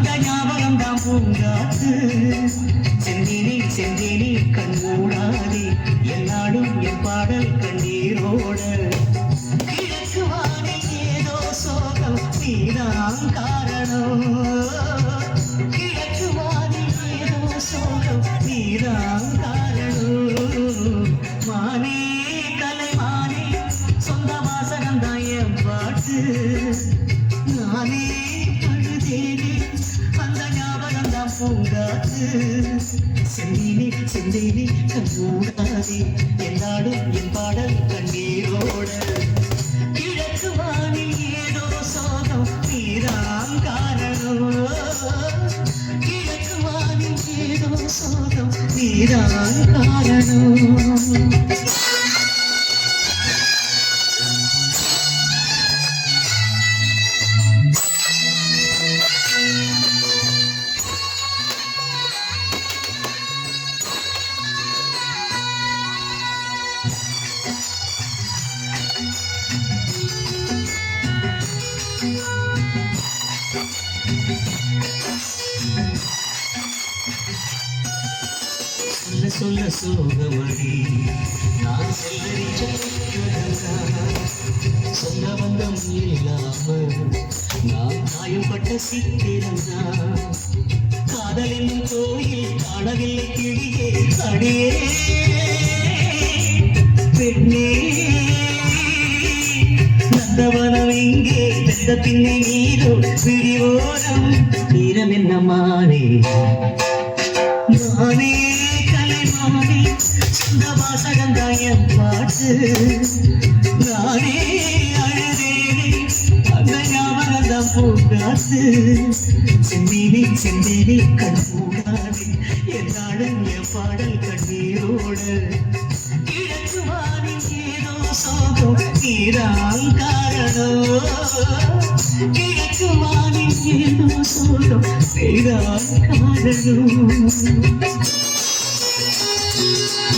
அந்த ஞாபகம் தான் பூங்காத்து. செந்தேனே செந்தேனே கண் மூடாதே, என்னாலும் என் பாடல் கண்ணீரோட. கிழக்கு வானில் ஏதோ சோகம், நீதான் காரணம். கிழக்கு வானில் ஏதோ சோகம், நீதான் காரணம். மானே கலைமானே, சொந்த வாசகம்தான் என் பாட்டு. நானே அழுதேனே, அந்த ஞாபகம் தான் பூங்காத்து. செந்தேனே செந்தேனே கண் மூடாதே, என்னாலும் என் பாடல் கண்ணீரோட. கிழக்கு வானில் ஏதோ சோகம், நீதான் காரணம். கிழக்கு வானில் ஏதோ சோகம், நீதான் காரணம். சொல்ல சொல்ல சோகமடி, நான் செல்லரிச்ச சொல்ல வந்தம் இல்லாம நான் காயப்பட்ட சித்திரம்தான். காதல் என்னும் கோயில் காணவில்லை கிளியே, அடியே பெண்ணே. நந்தவனம் இங்கே வெந்த பின்னை நீரோ விரிவோரம், ஈரம் என்ன மாறே. நானே கலைமானே, சொந்த வாசகம்தான் என் பாட்டு. நானே அழுதேனே, அந்த ஞாபகம் தான் பூங்காத்து. செந்தேனே செந்தேனே கண் மூடாதே, என்னாலும் என் பாடல் கண்ணீரோட. கிழக்கு வானில் ஏதோ சோகம், நீதான் காரணம். கிழக்கு வானில் ஏதோ சோகம், நீதான் காரணம்.